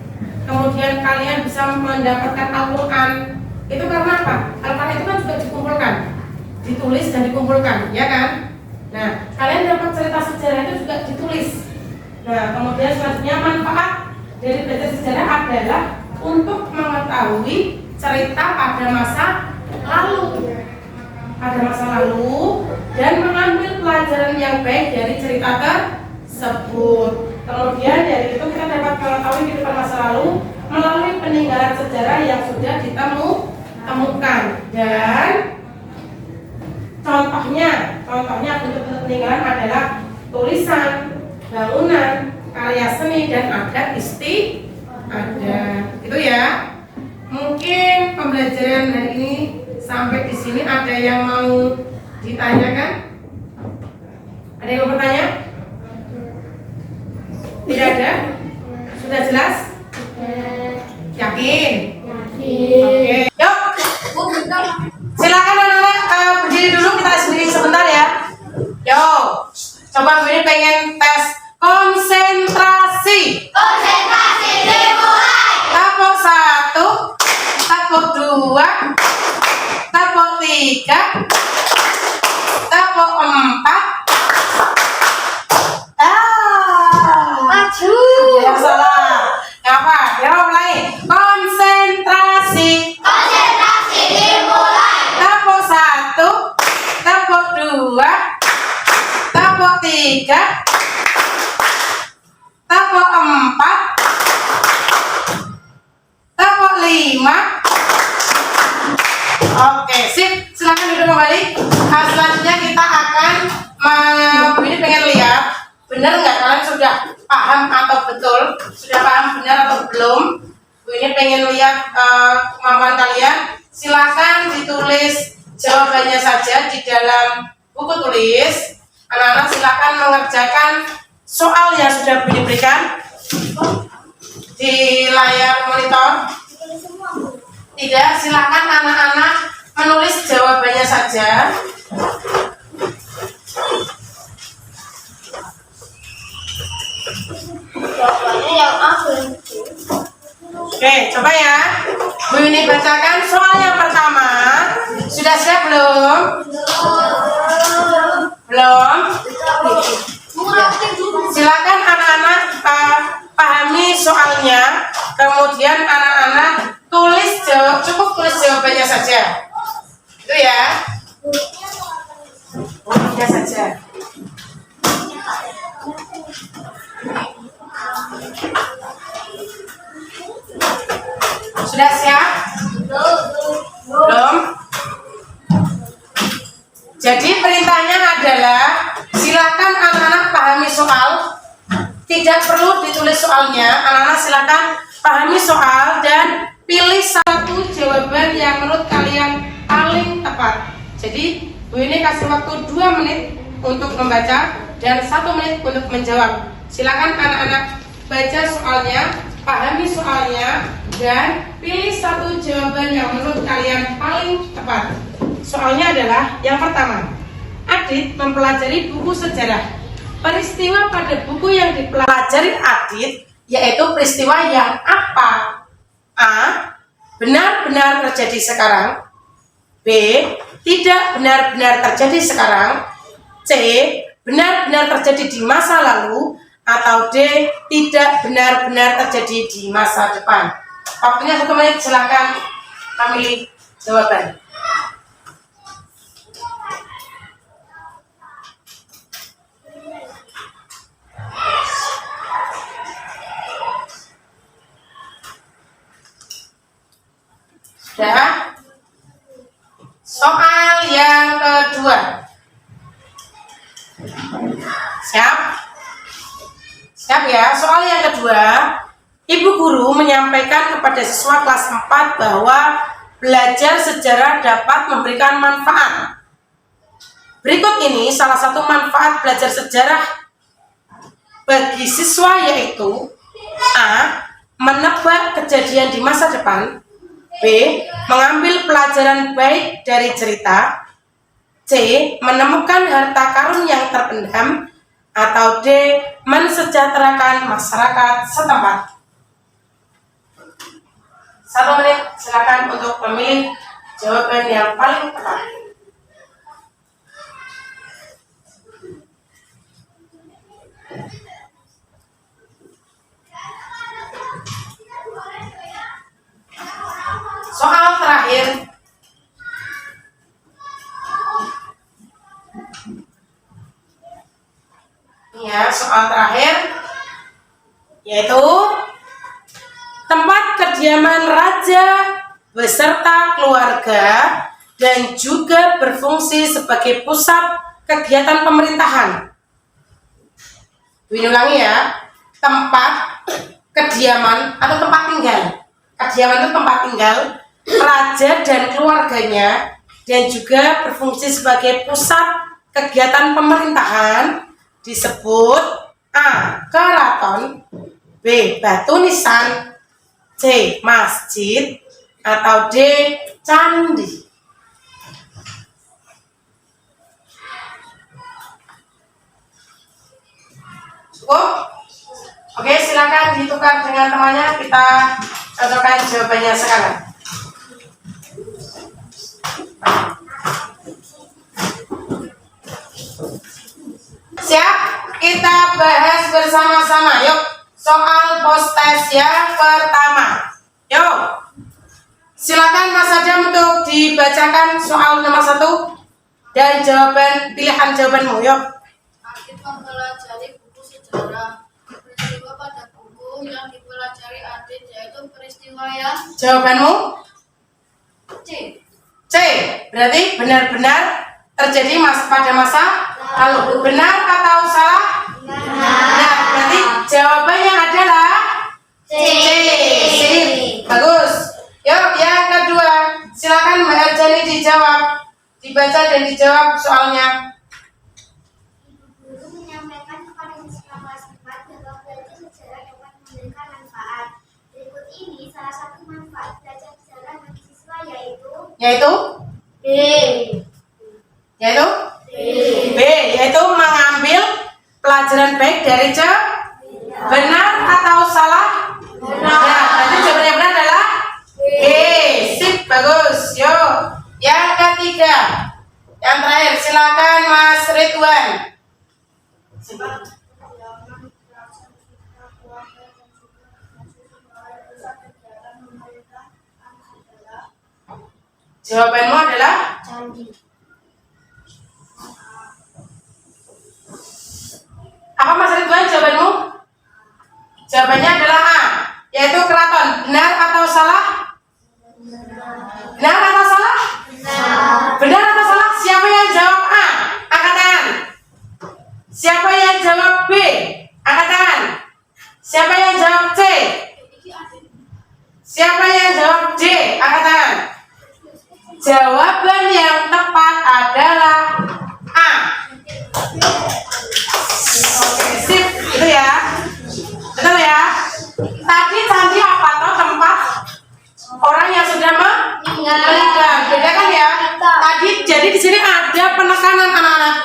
Kemudian kalian bisa mendapatkan Al-Quran. Itu karena apa? Al-Quran itu kan juga dikumpulkan, ditulis dan dikumpulkan, ya kan? Nah, kalian dapat cerita sejarah itu juga ditulis. Nah, kemudian selanjutnya manfaat dari belajar sejarah adalah untuk mengetahui cerita pada masa lalu. Pada masa lalu dan mengambil pelajaran yang baik dari cerita tersebut. Kemudian dari itu kita dapat mengetahui kehidupan masa lalu melalui peninggalan sejarah yang sudah ditemukan. Dan contohnya bentuk-bentuk peninggalan adalah tulisan, bangunan, karya seni dan adat istiadat. Itu ya. Mungkin pembelajaran hari ini sampai di sini. Ada yang mau ditanyakan? Ada yang mau bertanya? Tidak ada? Sudah jelas? Yakin? Oke. Yuk. Silakan anak-anak berdiri dulu, kita sendiri sebentar ya. Yuk. Coba Bu ini pengen tes konsentrasi. Konsentrasi dimulai. Tapo 1, tapo 2, tapo 3, tapo 4. Ya salah. Apa? Ya mulai. Konsentrasi. Konsentrasi dimulai. Tapo 1, tapo 2, tapo 3, tapo 4, tapo 5. Oke, sip. Silakan duduk kembali. Selanjutnya kita akan ini pengen lihat benar nggak kalian sudah paham atau betul, sudah paham benar atau belum. Bu ini pengen lihat kemampuan kalian. Silakan ditulis jawabannya saja di dalam buku tulis. Anak-anak silakan mengerjakan soal yang sudah Bu ini berikan di layar monitor. Tidak, silakan anak-anak menulis jawabannya saja. Jawabannya yang aku. Oke, coba ya. Bu Yuni bacakan soal yang pertama. Sudah siap belum? Belum? Silakan anak-anak pahami soalnya. Kemudian anak-anak cukup tulis jawabannya saja. Itu ya. Jawabannya saja. Sudah siap? Belum? Jadi perintahnya adalah silakan anak-anak pahami soal. Tidak perlu ditulis soalnya. Anak-anak silakan pahami soal dan pilih satu jawaban yang menurut kalian paling tepat. Jadi Bu ini kasih waktu 2 menit untuk membaca dan 1 menit untuk menjawab. Silakan anak-anak baca soalnya, pahami soalnya, dan pilih satu jawaban yang menurut kalian paling tepat. Soalnya adalah yang pertama, Adit mempelajari buku sejarah. Peristiwa pada buku yang dipelajari Adit yaitu peristiwa yang apa? A. Benar-benar terjadi sekarang. B. Tidak benar-benar terjadi sekarang. C. Benar-benar terjadi di masa lalu. Atau D. Tidak benar-benar terjadi di masa depan. Waktunya 1 menit, silakan kami jawaban. Sudah? Soal yang kedua. Siap? Siap ya? Soal yang kedua, Ibu guru menyampaikan kepada siswa kelas 4 bahwa belajar sejarah dapat memberikan manfaat. Berikut ini salah satu manfaat belajar sejarah bagi siswa yaitu A. Menebak kejadian di masa depan. B. Mengambil pelajaran baik dari cerita. C. Menemukan harta karun yang terpendam. Atau D. Mensejahterakan masyarakat setempat. 1 menit, silakan untuk memilih jawaban yang paling tepat. Soal terakhir. Ya, soal terakhir yaitu tempat kediaman raja beserta keluarga dan juga berfungsi sebagai pusat kegiatan pemerintahan. Ulangi ya, tempat kediaman atau tempat tinggal. Kediaman itu tempat tinggal raja dan keluarganya dan juga berfungsi sebagai pusat kegiatan pemerintahan disebut A. Keraton, B. Batu nisan, C. Masjid, atau D. Candi. Cukup? Oke, silakan ditukar dengan temannya. Kita cocokkan jawabannya sekarang. Siap? Kita bahas bersama-sama. Yuk, soal post test yang pertama. Yuk, silakan Mas Adam untuk dibacakan soal nomor 1 dan jawaban pilihan jawabanmu. Yuk. Adit mempelajari buku sejarah. Peristiwa pada buku yang dipelajari Adit yaitu peristiwa yang Jawabanmu C. C. Berarti benar-benar terjadi pada masa lalu. Benar atau salah? Benar. Berarti jawabannya adalah C. Sip. Bagus. Yuk, yang kedua. Silakan Mbak Arjani dijawab. Dibaca dan dijawab soalnya. Guru menyampaikan kepada siswa kelas 4 bahwa belajar sejarah dapat memberikan manfaat. Berikut ini salah satu manfaat belajar sejarah bagi siswa yaitu Yaitu B. B. Yaitu mengambil pelajaran baik dari C. Benar atau salah? Benar. Ya, berarti jawabannya benar adalah B. Sip, bagus. Yuk, yang ketiga. Yang terakhir, silakan Mas Ridwan. Jawabanmu adalah Candi. apa, Mas Ridwan? Jawabanmu? Jawabannya adalah A, yaitu keraton. Benar atau salah? Benar atau salah? Benar atau salah? Siapa yang jawab A? Angkat tangan. Siapa yang jawab B? Angkat tangan. Siapa yang jawab C? Siapa yang jawab D? Angkat tangan. Jawaban yang tepat adalah A. Oke, sip. Itu ya. Betul ya? Tadi candi apa toh tempat orang yang sudah meninggal? Beda kan ya? Tadi jadi di sini ada penekanan anak-anak.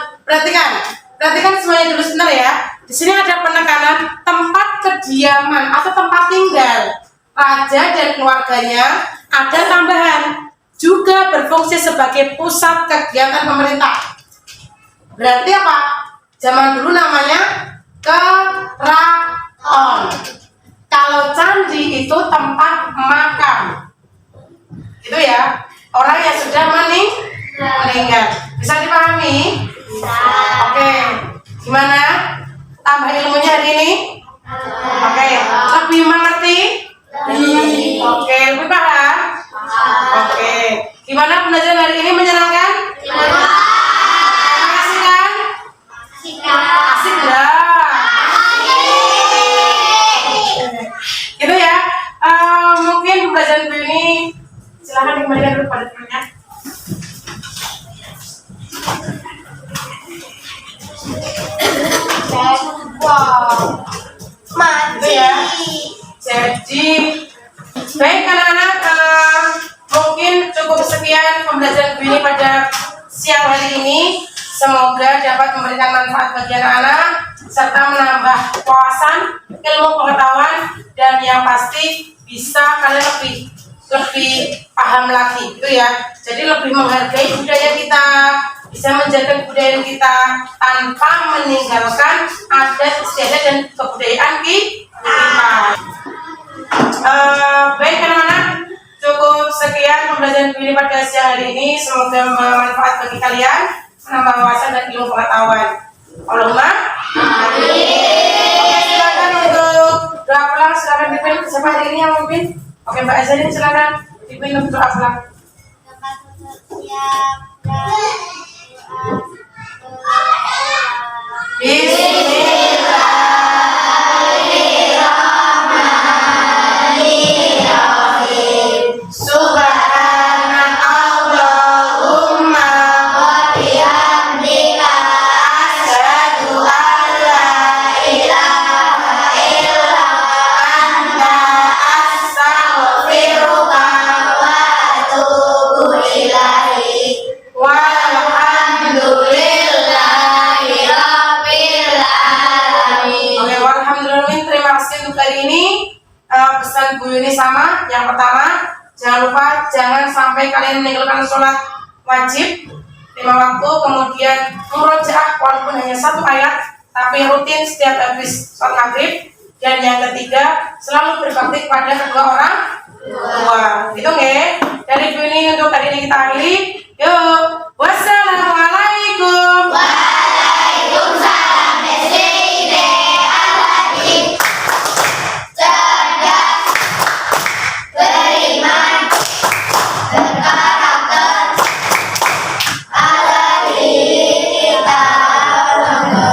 Perhatikan semuanya dulu sebentar ya. Di sini ada penekanan tempat kediaman atau tempat tinggal raja dan keluarganya. Ada tambahan juga berfungsi sebagai pusat kegiatan pemerintah. Berarti apa? Zaman dulu namanya keraton. Kalau candi itu tempat makam. Itu ya, orang yang sudah meninggal. Bisa dipahami? Bisa. Oke. Gimana? Tambah ilmunya hari ini? Oke. Lebih mengerti? Oke, lebih paham? Oke. Gimana pembelajaran hari ini, menyenangkan? Terima kasih kan? Asik lah. Gitu ya. Mungkin pembelajaran ini silahkan dikembalikan dulu pada temannya. Wow. Mati. Ya. Jadi baik anak-anak, mungkin cukup sekian pembelajaran ini pada siang hari ini. Semoga dapat memberikan manfaat bagi anak-anak serta menambah wawasan, ilmu pengetahuan, dan yang pasti bisa kalian lebih paham lagi, gitu ya. Jadi lebih menghargai budaya kita, bisa menjaga kebudayaan kita tanpa meninggalkan adat istiadat dan kebudayaan kita. Baik anak-anak, cukup sekian pembelajaran ini pada siang hari ini. Semoga bermanfaat bagi kalian, menambah wawasan dan ilmu pengetahuan. Allahumma amin. Oke, silakan untuk doa pulang, silakan dipimpin. Siapa hari ini yang memimpin? Oke, Mbak Azalin, silakan dipimpin untuk doa pulang. Bismillahirrahmanirrahim. Subhanakallahumma wa bihamdika asyhadu an la ilaha illa anta astaghfiruka wa atubu ilaik. Walhamdulillahi rabbil alamin. Oke, walhamdulillah. Terima kasih untuk hari ini. Pesan Bu Yuni sama. Yang pertama, jangan lupa jangan sampai kalian meninggalkan sholat wajib 5 waktu, kemudian murojaah walaupun hanya 1 ayat, tapi rutin setiap habis sholat maghrib. Dan yang ketiga, selalu berbakti kepada kedua orang tua. Gitu nggih? Dari Bu Yuni untuk hari ini kita akhiri. Yuk, wassalamualaikum. Waalaikumsalam. Sede Aladi, cerdas, beriman, berkarakter, Aladi kita bangga.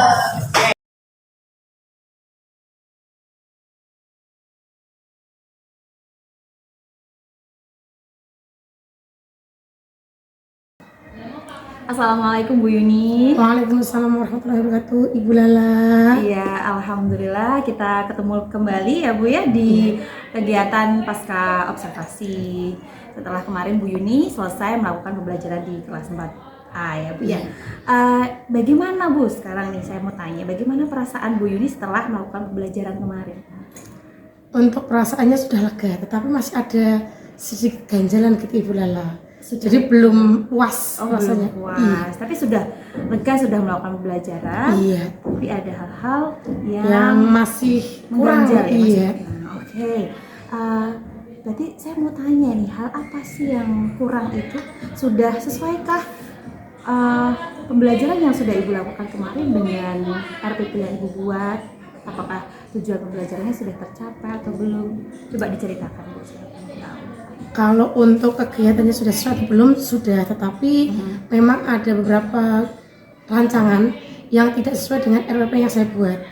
Assalamualaikum Bu Yuni. Waalaikumsalam warahmatullahi wabarakatuh, Ibu Lala. Iya, alhamdulillah kita ketemu kembali ya Bu ya di kegiatan pasca observasi. Setelah kemarin Bu Yuni selesai melakukan pembelajaran di kelas 4A ya Bu ya. Bagaimana Bu sekarang nih, saya mau tanya, bagaimana perasaan Bu Yuni setelah melakukan pembelajaran kemarin? Untuk perasaannya sudah lega, tetapi masih ada sedikit ganjalan gitu Ibu Lala. Jadi belum puas rasanya. Belum puas, tapi sudah lega, sudah melakukan pembelajaran. Iya. Tapi ada hal-hal Yang masih kurang. mengganjal ya. Iya. Oke. Berarti saya mau tanya nih, hal apa sih yang kurang itu? Sudah sesuaikah pembelajaran yang sudah Ibu lakukan kemarin dengan RPP yang Ibu buat? Apakah tujuan pembelajarannya sudah tercapai atau belum? Coba diceritakan Bu. Kalau untuk kegiatannya sudah sesuai atau belum sudah, tetapi memang ada beberapa rancangan yang tidak sesuai dengan RPP yang saya buat.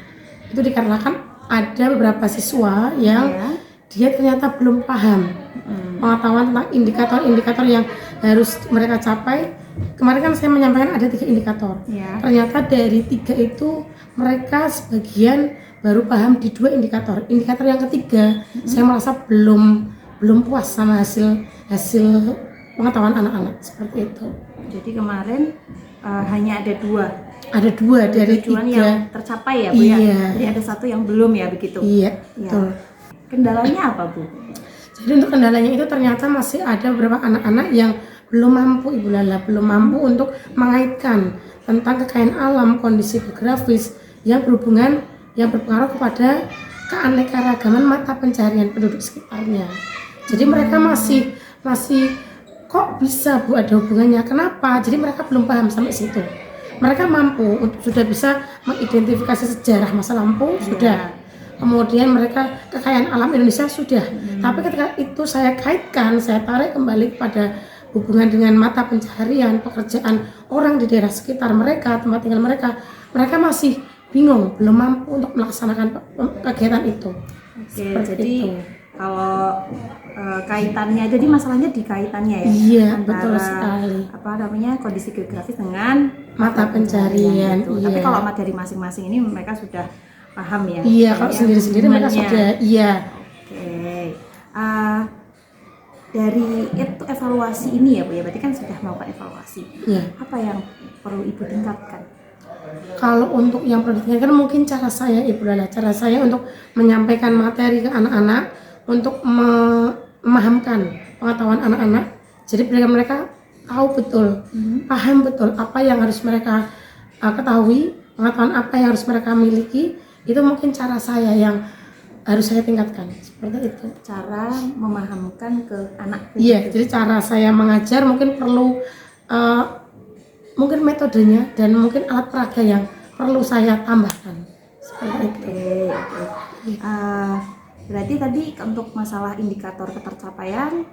Itu dikarenakan ada beberapa siswa yang dia ternyata belum paham pengetahuan tentang indikator-indikator yang harus mereka capai. Kemarin kan saya menyampaikan ada 3 indikator. Ternyata dari 3 itu mereka sebagian baru paham di 2 indikator. Indikator yang ketiga saya merasa belum puas sama hasil pengetahuan anak-anak seperti itu. Jadi kemarin hanya ada 2. Ada 2 dari tujuan 3 yang tercapai ya Bu ya. Iya. Jadi ada 1 yang belum ya begitu. Iya, Ya. betul. Kendalanya apa Bu? Jadi untuk kendalanya itu ternyata masih ada beberapa anak-anak yang belum mampu Ibu Lala, belum mampu untuk mengaitkan tentang kekayaan alam, kondisi geografis yang berhubungan, yang berpengaruh kepada keanekaragaman mata pencarian penduduk sekitarnya. Jadi mereka masih kok bisa Bu ada hubungannya? Kenapa? Jadi mereka belum paham sampai situ. Mereka mampu untuk sudah bisa mengidentifikasi sejarah masa lampau sudah. Kemudian mereka kekayaan alam Indonesia sudah. Tapi ketika itu saya kaitkan, saya tarik kembali kepada hubungan dengan mata pencaharian, pekerjaan orang di daerah sekitar mereka, tempat tinggal mereka, mereka masih bingung, belum mampu untuk melaksanakan kegiatan itu. Oke, jadi kalau kaitannya, jadi masalahnya di kaitannya ya. Iya, antara betul sekali. apa namanya kondisi geografis dengan Mata pencarian, itu. iya. Tapi kalau dari masing-masing ini mereka sudah paham ya. Iya, kalau sendiri-sendiri mereka sudah, iya. Oke. Dari itu evaluasi ini ya Bu ya, berarti kan sudah melakukan evaluasi. Iya. Apa yang perlu Ibu tingkatkan? Kalau untuk yang perlu ditingkatkan mungkin cara saya Ibu Lala, cara saya untuk menyampaikan materi ke anak-anak, untuk memahamkan pengetahuan anak-anak. Jadi biar mereka tahu betul, paham betul apa yang harus mereka ketahui, pengetahuan apa yang harus mereka miliki. Itu mungkin cara saya yang harus saya tingkatkan, seperti itu. Cara memahamkan ke anak. Iya, jadi cara saya mengajar mungkin perlu mungkin metodenya dan mungkin alat peraga yang perlu saya tambahkan, seperti itu. Oke. Berarti tadi untuk masalah indikator ketercapaian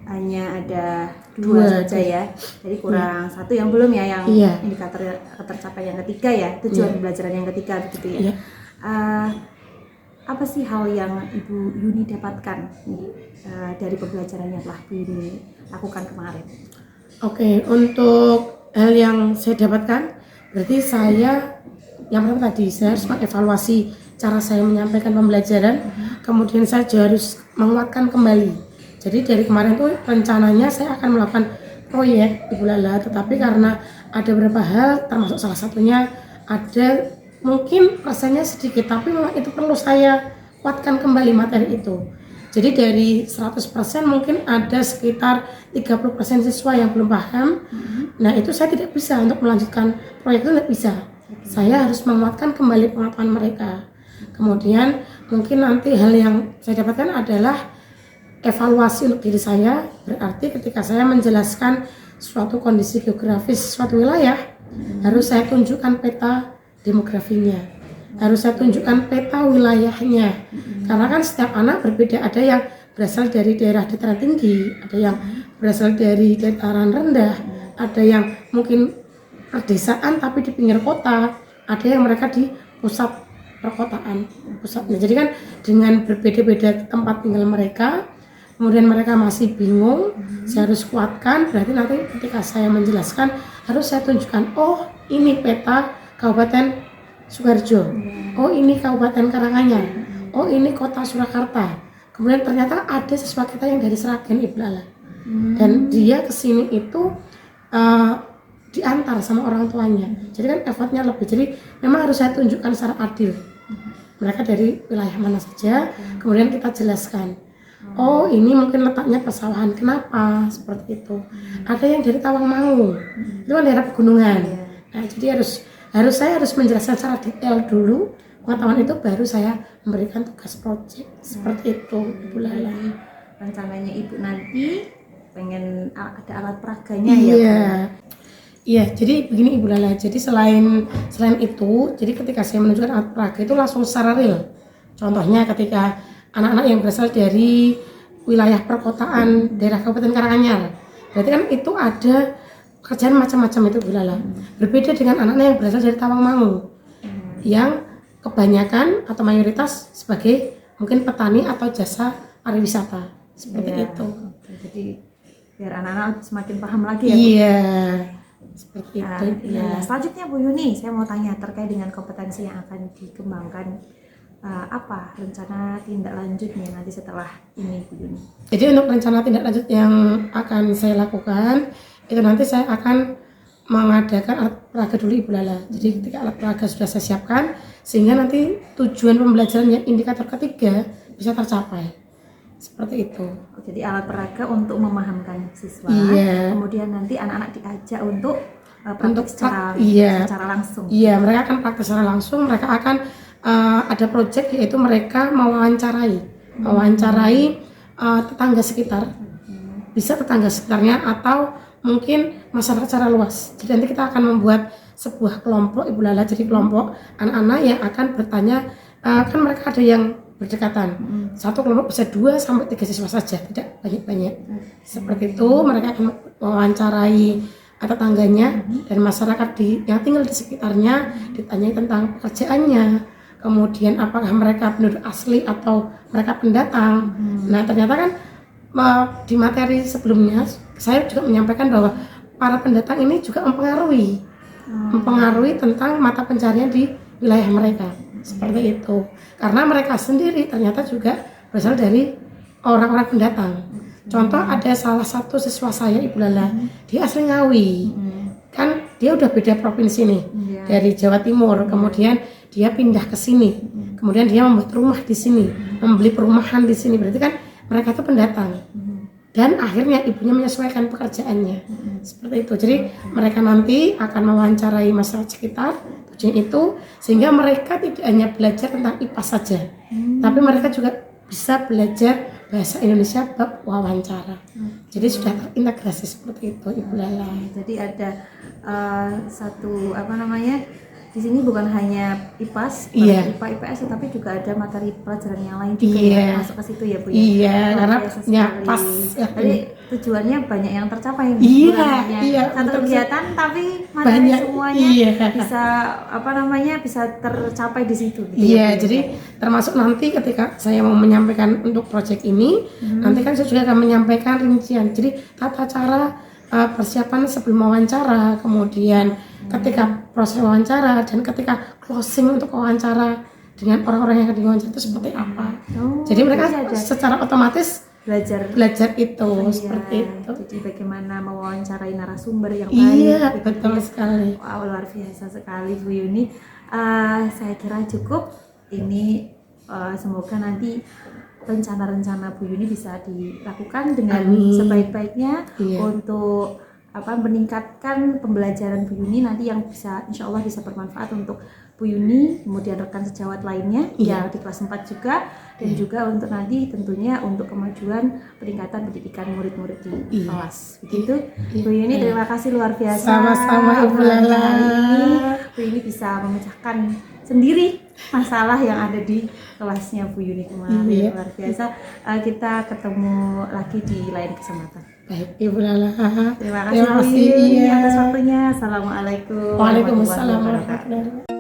hanya ada 2 saja ya. Jadi kurang 1 yang belum ya, yang indikator ketercapaian yang ketiga ya, tujuan pembelajaran yang ketiga begitu ya. Iya. Apa sih hal yang Ibu Yuni dapatkan nih, dari pembelajaran yang telah Bu Yuni lakukan kemarin? Oke, untuk hal yang saya dapatkan, berarti saya yang pertama tadi saya harus mengevaluasi cara saya menyampaikan pembelajaran, kemudian saya juga harus menguatkan kembali. Jadi dari kemarin tuh rencananya saya akan melakukan proyek Ibu Lala, tetapi karena ada beberapa hal, termasuk salah satunya ada mungkin rasanya sedikit, tapi memang itu perlu saya kuatkan kembali materi itu. Jadi dari 100% mungkin ada sekitar 30% siswa yang belum paham. Nah itu saya tidak bisa untuk melanjutkan proyek itu, tidak bisa. Saya harus menguatkan kembali pengetahuan mereka. Kemudian mungkin nanti hal yang saya dapatkan adalah evaluasi untuk diri saya. Berarti ketika saya menjelaskan suatu kondisi geografis suatu wilayah, harus saya tunjukkan peta demografinya, harus saya tunjukkan peta wilayahnya. Karena kan setiap anak berbeda, ada yang berasal dari daerah dataran tinggi, ada yang berasal dari dataran rendah, ada yang mungkin perdesaan tapi di pinggir kota, ada yang mereka di pusat perkotaan pusatnya. Jadi kan dengan berbeda-beda tempat tinggal mereka, kemudian mereka masih bingung, saya harus kuatkan. Berarti nanti ketika saya menjelaskan harus saya tunjukkan, oh ini peta Kabupaten Sukoharjo, oh ini Kabupaten Karanganyar, oh ini Kota Surakarta. Kemudian ternyata ada siswa kita yang dari Sragen Ibu Lala, dan dia kesini itu diantar sama orang tuanya. Jadi kan effortnya lebih. Jadi memang harus saya tunjukkan secara adil mereka dari wilayah mana saja. Kemudian kita jelaskan, oh ini mungkin letaknya pesawahan, kenapa seperti itu. Ada yang dari Tawangmangu, itu kan daerah pegunungan. Nah, jadi saya harus menjelaskan secara detail dulu pengetahuan itu, baru saya memberikan tugas proyek seperti itu Ibu Lala. Rencananya Ibu nanti pengen ada alat peraganya Iya. ya? Iya, jadi begini Ibu Lala. Jadi selain itu, jadi ketika saya menunjukkan alat peraga itu langsung secara real. Contohnya ketika anak-anak yang berasal dari wilayah perkotaan daerah Kabupaten Karanganyar. Berarti kan itu ada pekerjaan macam-macam itu Bu Lala. Berbeda dengan anak-anak yang berasal dari Tawangmangu yang kebanyakan atau mayoritas sebagai mungkin petani atau jasa pariwisata seperti Iya. itu. Oke, jadi biar anak-anak semakin paham lagi ya Bu. Iya, seperti Nah, itu. Bu iya. Lala. Selanjutnya Bu Yuni, saya mau tanya terkait dengan kompetensi yang akan dikembangkan. Apa rencana tindak lanjutnya nanti setelah ini Bu Yuni? Jadi untuk rencana tindak lanjut yang akan saya lakukan itu nanti saya akan mengadakan alat peraga dulu Ibu Lala. Jadi ketika alat peraga sudah saya siapkan sehingga nanti tujuan pembelajaran yang indikator ketiga bisa tercapai. Seperti itu. Jadi alat peraga untuk memahamkan siswa. Iya. Kemudian nanti anak-anak diajak untuk praktik iya. secara langsung. Iya, mereka akan praktek secara langsung, mereka akan ada proyek yaitu mereka mewawancarai tetangga sekitar, bisa tetangga sekitarnya atau mungkin masyarakat secara luas. Jadi nanti kita akan membuat sebuah kelompok Ibu Lala, jadi kelompok anak-anak yang akan bertanya, kan mereka ada yang berdekatan, satu kelompok bisa 2 sampai 3 siswa saja, tidak banyak-banyak. Seperti itu mereka akan mewawancarai tetangganya dan masyarakat yang tinggal di sekitarnya, ditanyai tentang pekerjaannya, kemudian apakah mereka penduduk asli atau mereka pendatang. Nah ternyata kan di materi sebelumnya saya juga menyampaikan bahwa para pendatang ini juga mempengaruhi tentang mata pencarian di wilayah mereka, seperti itu. Karena mereka sendiri ternyata juga berasal dari orang-orang pendatang. Contoh ada salah satu siswa saya Ibu Lala, dia asli Ngawi, kan dia udah beda provinsi nih, dari Jawa Timur, kemudian dia pindah ke sini, kemudian dia membuat rumah di sini, membeli perumahan di sini, berarti kan mereka itu pendatang. Dan akhirnya ibunya menyesuaikan pekerjaannya, seperti itu. Jadi mereka nanti akan mewawancarai masyarakat sekitar, tujuan itu, sehingga mereka tidak hanya belajar tentang IPA saja, tapi mereka juga bisa belajar bahasa Indonesia bab wawancara. Jadi sudah terintegrasi seperti itu Ibu Lala. Jadi ada satu di sini bukan hanya IPAS, IPA, IPS, tapi juga ada materi pelajaran yang lain juga yang masuk ke situ ya Bu ya. Iya, karena pas. Jadi tujuannya banyak yang tercapai. Iya, satu kegiatan tapi materi banyak, semuanya bisa tercapai di situ. Gitu iya, ya, jadi termasuk nanti ketika saya mau menyampaikan untuk proyek ini, nanti kan saya juga akan menyampaikan rincian. Jadi tata cara persiapan sebelum wawancara, kemudian ketika proses wawancara dan ketika closing untuk wawancara dengan orang-orang yang akan diwawancara itu seperti apa. Jadi mereka secara otomatis belajar itu seperti itu. Jadi bagaimana mewawancarai narasumber yang Iya, baik. betul sekali. Wow, luar biasa sekali Bu Yuni. Saya kira cukup. Ini semoga nanti rencana-rencana Bu Yuni bisa dilakukan dengan sebaik-baiknya untuk meningkatkan pembelajaran Bu Yuni nanti yang bisa insya Allah bisa bermanfaat untuk Bu Yuni, kemudian rekan sejawat lainnya yang di kelas 4 juga, dan juga untuk nanti tentunya untuk kemajuan peningkatan pendidikan murid-murid di kelas. Begitu Bu Yuni, terima kasih luar biasa. Sama-sama Ibu Lala. Hari ini Bu Yuni bisa memecahkan sendiri masalah yang ada di kelasnya Bu Yuni kemarin. Luar biasa. Kita ketemu lagi di lain kesempatan. Baik Ibu Lala. Terima kasih Bu Yuni atas waktunya. Assalamualaikum. Waalaikumsalam warahmatullahi wabarakatuh. warahmatullahi wabarakatuh.